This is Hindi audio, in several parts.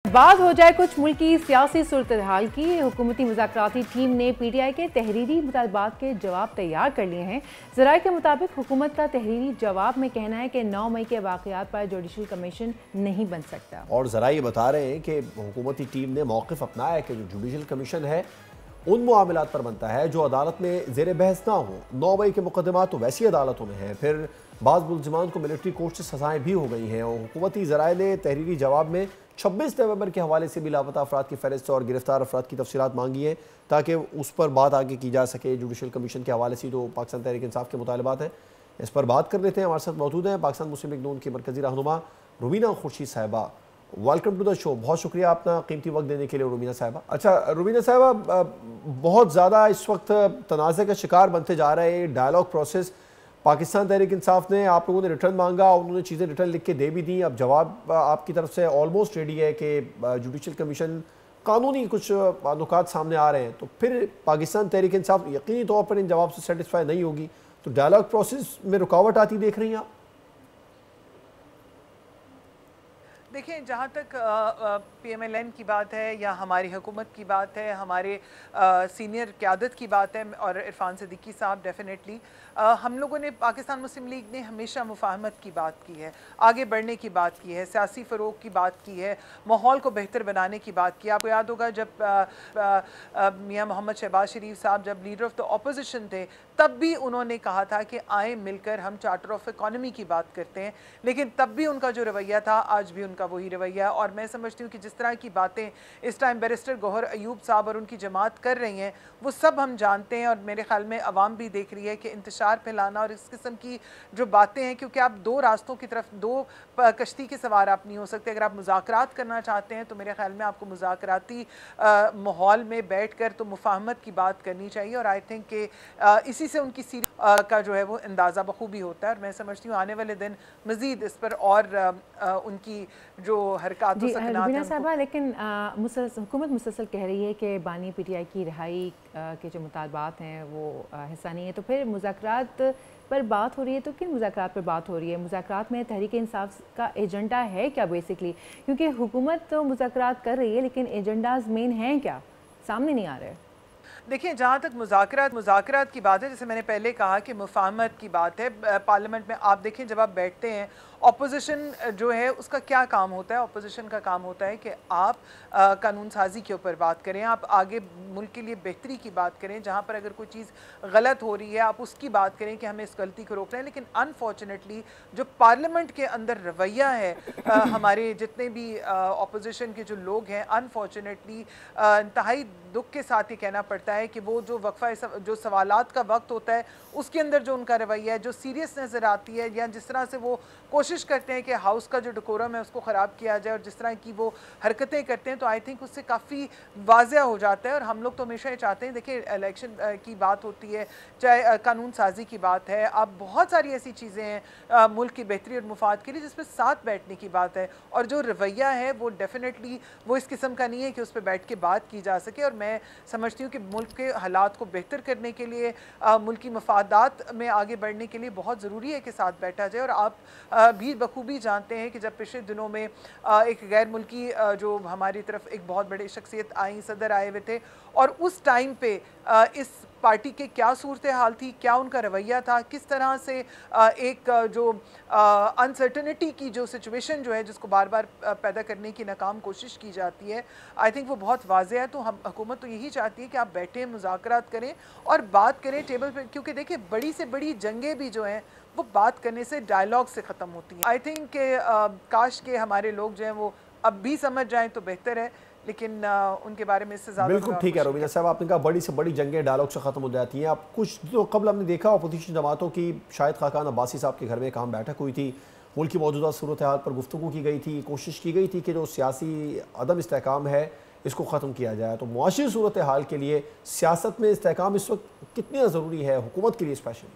बात हो जाए कुछ मुल्क की सियासी सूरत हाल की। हुकूमती मुज़ाकराती टीम ने PTI के तहरीरी मुतालबात के जवाब तैयार कर लिए हैं। ज़राए के मुताबिक हुकूमत का तहरीरी जवाब में कहना है कि 9 मई के वाक़यात पर जुडिशल कमीशन नहीं बन सकता। और ज़रा ये बता रहे हैं कि हुकूमती टीम ने मौक़िफ़ अपनाया है कि जो जुडिशल कमीशन है उन मामलात पर बनता है जो अदालत में ज़ेर बहस ना हो। 9 मई के मुकदमात तो वैसी अदालतों में हैं, फिर बाज़ मुलज़मान को मिलिट्री कोर्ट से सज़ाएँ भी हो गई हैं। और हुकूमती ज़राए ने तहरीरी जवाब में 26 नवंबर के हवाले से भी लापता अफराद की फ़हरिस्त और गिरफ्तार अफराद की तफसीलात मांगी है ताकि उस पर बात आगे की जा सके। जुडिशल कमीशन के हवाले से जो पाकिस्तान तहरीक इंसाफ के मुतालबात हैं, इस पर बात कर लेते हैं। हमारे साथ मौजूद हैं पाकिस्तान मुस्लिम लीग नून की मरकज़ी रहनुमा रुबीना खुर्शीद साहिबा। Welcome to the show. बहुत शुक्रिया अपना कीमती वक्त देने के लिए रुबीना साहिबा। अच्छा रुबीना साहिबा, बहुत ज़्यादा इस वक्त तनाज़े का शिकार बनते जा रहे हैं डायलॉग प्रोसेस। पाकिस्तान तहरीक इंसाफ ने, आप लोगों ने रिटर्न मांगा, उन्होंने चीज़ें रिटर्न लिख के दे भी दी। अब जवाब आपकी तरफ से ऑलमोस्ट रेडी है कि जुडिशल कमीशन कानूनी कुछ नुकात सामने आ रहे हैं, तो फिर पाकिस्तान तहरीक इंसाफ यकीनी तौर पर इन जवाब से सेटिस्फाई नहीं होगी, तो डायलॉग प्रोसेस में रुकावट आती देख रही हैं आप? देखिए, जहाँ तक PMLN की बात है या हमारी हुकूमत की बात है, हमारे सीनियर क़यादत की बात है और इरफान सिद्दीकी साहब, डेफिनेटली हम लोगों ने, पाकिस्तान मुस्लिम लीग ने हमेशा मुफाहमत की बात की है, आगे बढ़ने की बात की है, सियासी फ़रोग की बात की है, माहौल को बेहतर बनाने की बात की। आपको याद होगा जब मियाँ मोहम्मद शहबाज शरीफ साहब जब लीडर ऑफ द अपोजिशन थे, तब भी उन्होंने कहा था कि आए मिलकर हम चार्टर ऑफ इकॉनमी की बात करते हैं, लेकिन तब भी उनका जो रवैया था आज भी उनका वही रवैया है। और मैं समझती हूँ कि जिस तरह की बातें इस टाइम बैरिस्टर गौहर अयूब साहब और उनकी जमात कर रही हैं, वो सब हम जानते हैं और मेरे ख्याल में अवाम भी देख रही है कि इंतशार फैलाना और इस किस्म की जो बातें हैं, क्योंकि आप दो रास्तों की तरफ, दो कश्ती के सवार आप नहीं हो सकते। अगर आप मुज़ाकरात करना चाहते हैं तो मेरे ख्याल में आपको मुज़ाकराती माहौल में बैठ कर तो मुफाहमत की बात करनी चाहिए। और आई थिंक कि इसी से उनकी सीरीज का जो है वो अंदाज़ा बखूबी होता है। और मैं समझती हूँ आने वाले दिन मज़ीद इस पर और उनकी जो हरकत साहबा, लेकिन हुकूमत मुसलसल कह रही है कि बानी PTI की रिहाई के जो मुतालबात हैं वो हिस्सा नहीं है, तो फिर मुज़ाकरात पर बात हो रही है, तो किन मुज़ाकरात पर बात हो रही है? मुज़ाकरात में तहरीक इंसाफ का एजेंडा है क्या बेसिकली? क्योंकि हुकूमत तो मुज़ाकरात कर रही है लेकिन एजेंडाज मेन हैं क्या, सामने नहीं आ रहे। देखिए, जहाँ तक मुज़ाकरात की बात है, जैसे मैंने पहले कहा कि मुफाहमत की बात है। पार्लियामेंट में आप देखें, जब आप बैठते हैं, अपोजिशन जो है उसका क्या काम होता है? अपोजिशन का काम होता है कि आप कानून साजी के ऊपर बात करें, आप आगे मुल्क के लिए बेहतरी की बात करें, जहाँ पर अगर कोई चीज़ गलत हो रही है आप उसकी बात करें कि हमें इस गलती को रोकना है। लेकिन अनफॉर्चुनेटली जो पार्लियामेंट के अंदर रवैया है हमारे जितने भी अपोजिशन के जो लोग हैं, अनफॉर्चुनेटली इंतहाई दुख के साथ ही कहना पड़ता है कि वो जो वक्फा जो सवालात का वक्त होता है उसके अंदर जो उनका रवैया है, जो सीरियस नज़र आती है, या जिस तरह से वो कोशिश करते हैं कि हाउस का जो डेकोरम है उसको ख़राब किया जाए, और जिस तरह की वो हरकतें करते हैं, तो आई थिंक उससे काफ़ी वाज़ेह हो जाता है। और हम लोग तो हमेशा ये चाहते हैं, देखिए इलेक्शन की बात होती है, चाहे कानून साजी की बात है, अब बहुत सारी ऐसी चीज़ें हैं मुल्क की बेहतरी और मुफाद के लिए जिसमें साथ बैठने की बात है, और जो रवैया है वो डेफिनेटली वो इस किस्म का नहीं है कि उस पर बैठ के बात की जा सके। और मैं समझती हूँ कि मुल्क के हालात को बेहतर करने के लिए, मुल्क की मफादात में आगे बढ़ने के लिए बहुत ज़रूरी है कि साथ बैठा जाए। और आप भी बखूबी जानते हैं कि जब पिछले दिनों में एक गैर मुल्की जो हमारी तरफ एक बहुत बड़ी शख्सियत आई, सदर आए हुए थे, और उस टाइम पे इस पार्टी के क्या सूरत हाल थी, क्या उनका रवैया था, किस तरह से एक जो अनसर्टनिटी की जो सिचुएशन जो है जिसको बार बार पैदा करने की नाकाम कोशिश की जाती है, आई थिंक वो बहुत वाज़ेह है। तो हम हुकूमत तो यही चाहती है कि आप बैठें, मुज़ाकरात करें और बात करें टेबल पर, क्योंकि देखिए बड़ी से बड़ी जंगें भी जो हैं वो बात करने से, डायलॉग से ख़त्म होती हैं। आई थिंक के काश के हमारे लोग जो हैं वो अब भी समझ जाएं तो बेहतर है, लेकिन उनके बारे में इससे ज़्यादा। बिल्कुल ठीक है रुबीना साहब, आपने कहा बड़ी से बड़ी जंगें डायलॉग से ख़त्म हो जाती हैं। आप कुछ तो कबल हमने देखा अपोजिशन जमातों की शाहिद खाकान अब्बासी साहब के घर में एक अहम बैठक हुई थी, मुल्क की मौजूदा सूरत हाल पर गुफ्तगू की गई थी, कोशिश की गई थी कि जो सियासी अदम इस्तेहकाम है इसको ख़त्म किया जाए। तो मुआशी सूरत हाल के लिए सियासत में इस्तेहकाम इस वक्त कितना ज़रूरी है हुकूमत के लिए स्पेशली?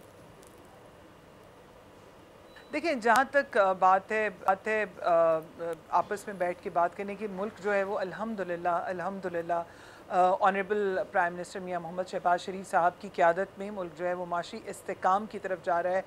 देखिए, जहाँ तक बात है आपस में बैठ के बात करने की, मुल्क जो है वो अल्हम्दुलिल्लाह honourable prime minister Mian Muhammad Shehbaz Sharif साहब की क़यादत में मुल्क जो है वो माशी इस्तेकाम की तरफ जा रहा है,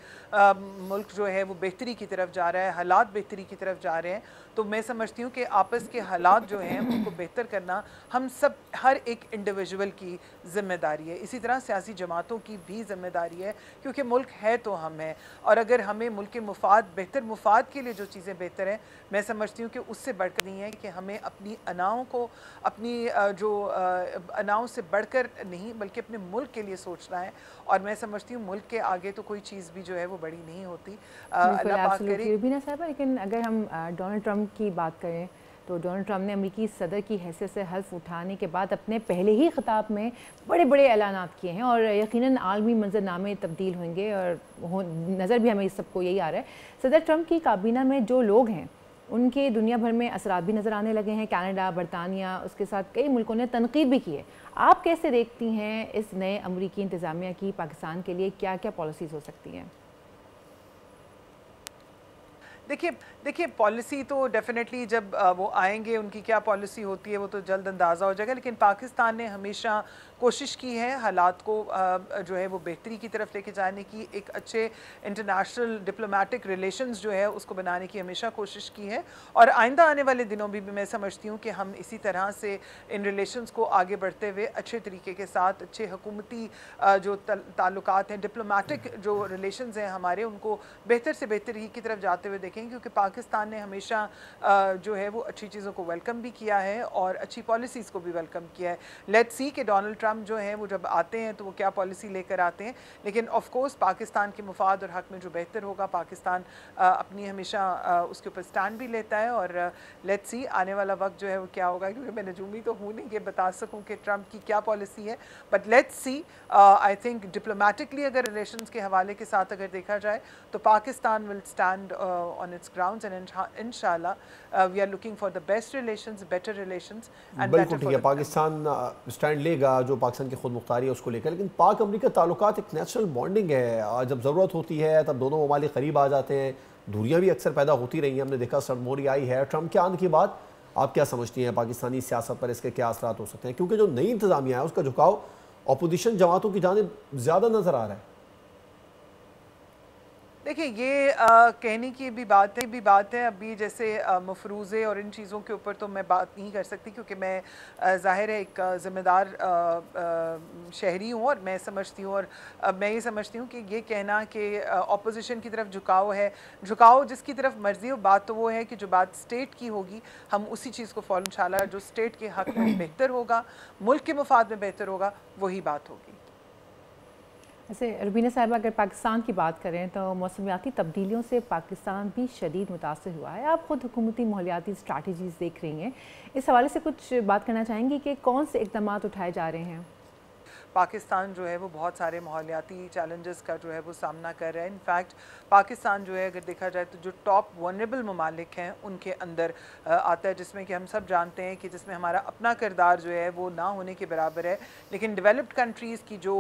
मुल्क जो है वो बेहतरी की तरफ जा रहा है, हालात बेहतरी की तरफ जा रहे हैं। तो मैं समझती हूँ कि आपस के हालात जो हैं उनको बेहतर करना हम सब, हर एक इंडिविजुअल की ज़िम्मेदारी है। इसी तरह सियासी जमातों की भी ज़िम्मेदारी है, क्योंकि मुल्क है तो हम हैं, और अगर हमें मुल्क के मुफाद, बेहतर मुफाद के लिए जो चीज़ें बेहतर हैं, मैं समझती हूँ कि उससे बढ़कर नहीं है कि हमें अपनी अनाओं को, अपनी जो अनाओं से बढ़कर नहीं, बल्कि अपने मुल्क के लिए सोचना है। और मैं समझती हूँ मुल्क के आगे तो कोई चीज़ भी जो है वो बड़ी नहीं होती। अल्लाह पाक करे। रुबीना साहबा, लेकिन अगर हम डोनाल्ड ट्रंप की बात करें तो डोनाल्ड ट्रंप ने अमेरिकी सदर की हैसियत से हल्फ उठाने के बाद अपने पहले ही खिताब में बड़े बड़े ऐलानात किए हैं, और यकीनन आलमी मंजरनामे तब्दील होंगे, और नज़र भी हमें इस सबको यही आ रहा है। सदर ट्रंप की काबीना में जो लोग हैं उनके दुनिया भर में असरात भी नज़र आने लगे हैं। कनाडा, बरतानिया, उसके साथ कई मुल्कों ने तनकीद भी की है। आप कैसे देखती हैं इस नए अमरीकी इंतज़ामिया की पाकिस्तान के लिए क्या क्या पॉलिसीज़ हो सकती हैं? देखिए पॉलिसी तो डेफिनेटली जब वो आएंगे उनकी क्या पॉलिसी होती है वो तो जल्द अंदाज़ा हो जाएगा। लेकिन पाकिस्तान ने हमेशा कोशिश की है हालात को जो है वो बेहतरी की तरफ लेके जाने की, एक अच्छे इंटरनेशनल डिप्लोमेटिक रिलेशंस जो है उसको बनाने की हमेशा कोशिश की है। और आइंदा आने वाले दिनों में भी मैं समझती हूँ कि हम इसी तरह से इन रिलेशंस को आगे बढ़ते हुए अच्छे तरीके के साथ, अच्छे हुकूमती जो ताल्लुकात हैं, डिप्लोमेटिक जो रिलेशंस हैं हमारे, उनको बेहतर से बेहतरी की तरफ जाते हुए देखेंगे। क्योंकि पाकिस्तान ने हमेशा जो है वो अच्छी चीज़ों को वेलकम भी किया है और अच्छी पॉलिसीज़ को भी वेलकम किया है। लेट्स सी कि डोनाल्ड ट्रंप जो है वो जब आते हैं तो वो क्या पॉलिसी लेकर आते हैं। लेकिन ऑफ कोर्स पाकिस्तान के मुफाद और हक़ में जो बेहतर होगा, पाकिस्तान अपनी हमेशा उसके ऊपर स्टैंड भी लेता है। और लेट्स सी आने वाला वक्त जो है वो क्या होगा, क्योंकि मैं नजूमी तो हूँ नहीं कि बता सकूँ कि ट्रंप की क्या पॉलिसी है। But let's see, I think diplomatically अगर रिलेशंस के हवाले के साथ अगर देखा जाए तो Pakistan will stand on its grounds, and इंशाल्लाह we are looking for the best relations, better relations and बिल्कुल ठीक है। पाकिस्तान स्टैंड लेगा जो पाकिस्तान की खुद मुख्तारी है उसको लेकर। लेकिन पाक अमेरिका ताल्लुकात एक नेचुरल बॉन्डिंग है, जब ज़रूरत होती है तब दोनों ममालिक करीब आ जाते हैं। दूरियां भी अक्सर पैदा होती रही हैं, हमने देखा सरमोरी आई है। ट्रंप के आने के बाद आप क्या समझती हैं पाकिस्तानी सियासत पर इसके क्या असरात हो सकते हैं? क्योंकि जो नई इंतजामिया है उसका झुकाव अपोजिशन जमातों की जानिब ज़्यादा नज़र आ रहा है। देखिए ये कहने की भी बात है अभी, जैसे मफरूज़े और इन चीज़ों के ऊपर तो मैं बात नहीं कर सकती, क्योंकि मैं ज़ाहिर है एक ज़िम्मेदार शहरी हूँ और मैं समझती हूँ, और मैं ये समझती हूँ कि ये कहना कि अपोजिशन की तरफ झुकाव है, झुकाव जिसकी तरफ मर्ज़ी हो, बात तो वो है कि जो बात स्टेट की होगी हम उसी चीज़ को फॉलो, इंशाल्लाह जो स्टेट के हक़ में बेहतर होगा, मुल्क के मुफाद में बेहतर होगा, वही बात होगी। ऐसे रुबीना साहब, अगर पाकिस्तान की बात करें तो मौसमियाती तब्दीलियों से पाकिस्तान भी शदीद मुतासर हुआ है। आप ख़ुद हुकूमती माहौलियाती स्ट्रैटेजीज़ देख रही हैं, इस हवाले से कुछ बात करना चाहेंगी कि कौन से इक़दामात उठाए जा रहे हैं? पाकिस्तान जो है वो बहुत सारे माहौलियाती चैलेंजेस का जो है वो सामना कर रहा है। इनफैक्ट पाकिस्तान जो है अगर देखा जाए तो जो टॉप वनरेबल ममालिक हैं उनके अंदर आता है, जिसमें कि हम सब जानते हैं कि जिसमें हमारा अपना किरदार जो है वो ना होने के बराबर है। लेकिन डेवलप्ड कंट्रीज़ की जो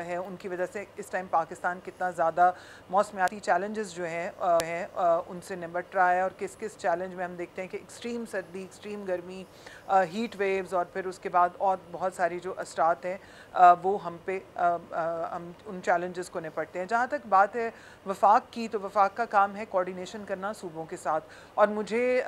है उनकी वजह से इस टाइम पाकिस्तान कितना ज़्यादा मौसमियाती चैलेंजेस जो हैं उनसे निपट रहा है। और किस किस चैलेंज में हम देखते हैं कि एक्सट्रीम सर्दी, एक्सट्रीम गर्मी, हीट वेव्स, और फिर उसके बाद और बहुत सारी जो असरात हैं वो हम पे हम उन चैलेंजेस को निपटते हैं। जहाँ तक बात है वफाक की, तो वफाक का काम है कोऑर्डिनेशन करना सूबों के साथ, और मुझे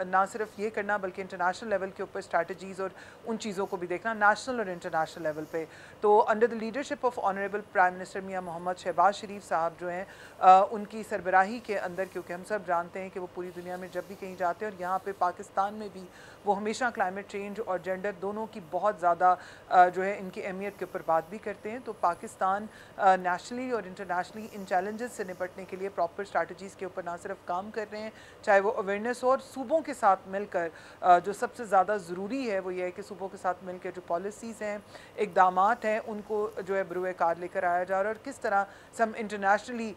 ना सिर्फ ये करना बल्कि इंटरनेशनल लेवल के ऊपर स्ट्रैटेजीज़ और उन चीज़ों को भी देखना नेशनल और इंटरनेशनल लेवल पे। तो under the leadership of honourable prime minister Mian Muhammad Shehbaz Sharif sahab जो हैं उनकी सरबराही के अंदर, क्योंकि हम सब जानते हैं कि वो पूरी दुनिया में जब भी कहीं जाते हैं, और यहाँ पे पाकिस्तान में भी वो हमेशा क्लाइमेट चेंज और जेंडर दोनों की बहुत ज़्यादा जो है इनकी अहमियत के ऊपर बात भी करते हैं। तो पाकिस्तान नेशनली और इंटरनेशनली इन चैलेंजेस से निपटने के लिए प्रॉपर स्ट्रैटेजीज़ के ऊपर ना सिर्फ काम कर रहे हैं, चाहे वो अवेयरनेस हो, और सूबों के साथ मिलकर जो सबसे ज़्यादा ज़रूरी है वो ये है कि सूबों के साथ मिलकर जो पॉलिसीज़ हैं, इक़दामात हैं, उनको जो है बरूए कार लेकर आया जा रहा है। और किस तरह से हम इंटरनेशनली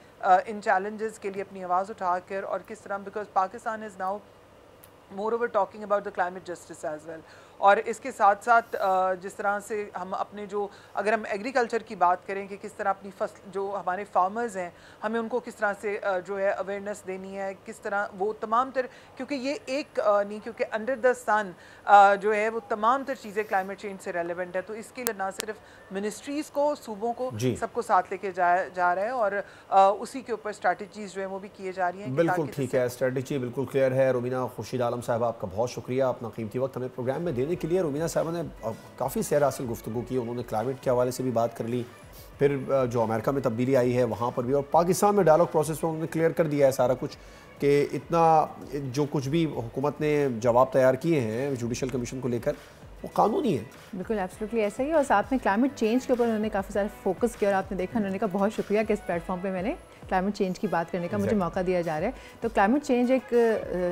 इन चैलेंजेस के लिए अपनी आवाज़ उठाकर, और किस तरह, because Pakistan is now more over talking about the climate justice as well. और इसके साथ साथ जिस तरह से हम अपने जो, अगर हम एग्रीकल्चर की बात करें कि किस तरह अपनी फसल, जो हमारे फार्मर्स हैं, हमें उनको किस तरह से जो है अवेयरनेस देनी है, किस तरह वो तमाम तर, क्योंकि ये एक नहीं, क्योंकि अंडर द सन जो है वो तमाम तर चीज़ें क्लाइमेट चेंज से रेलिवेंट है। तो इसके लिए ना सिर्फ मिनिस्ट्रीज़ को, सूबों को, सबको साथ लेके जा रहा है और उसी के ऊपर स्ट्रैटेजीज जो है वो भी किए जा रही हैं। बिल्कुल ठीक है, स्ट्रैटेजी बिल्कुल क्लियर है। रुमीना खुर्शीद आलम साहब, आपका बहुत शुक्रिया अपना कीमती वक्त हमें प्रोग्राम में देने के लिए। रुमीना साहब ने काफ़ी सैर हासिल गुफ्तगू की, उन्होंने क्लाइमेट के हवाले से भी बात कर ली, फिर जो अमेरिका में तब्दीली आई है वहाँ पर भी, और पाकिस्तान में डायलॉग प्रोसेस में उन्होंने क्लियर कर दिया है सारा कुछ कि इतना जो कुछ भी हुकूमत ने जवाब तैयार किए हैं जुडिशल कमीशन को लेकर वो कानूनी है। बिल्कुल एब्सोल्युटली ऐसा ही। और साथ में क्लाइमेट चेंज के ऊपर उन्होंने काफ़ी सारा फोकस किया और आपने देखा, उन्होंने कहा बहुत शुक्रिया कि इस प्लेटफॉर्म पे मैंने क्लाइमेट चेंज की बात करने का मुझे मौका दिया जा रहा है। तो क्लाइमेट चेंज एक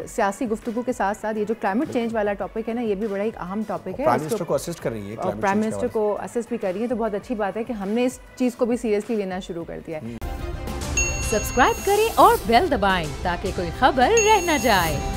सियासी गुफ्तगू के साथ साथ ये जो क्लाइमेट चेंज वाला टॉपिक है ना, ये भी बड़ा एक अहम टॉपिक है। प्राइम मिनिस्टर को असिस्ट कर रही है, और प्राइम मिनिस्टर को असिस्ट भी कर रही है, तो बहुत अच्छी बात है कि हमने इस चीज़ को भी सीरियसली लेना शुरू कर दिया है। सब्सक्राइब करें और बेल दबाएं ताकि कोई खबर रह न जाए।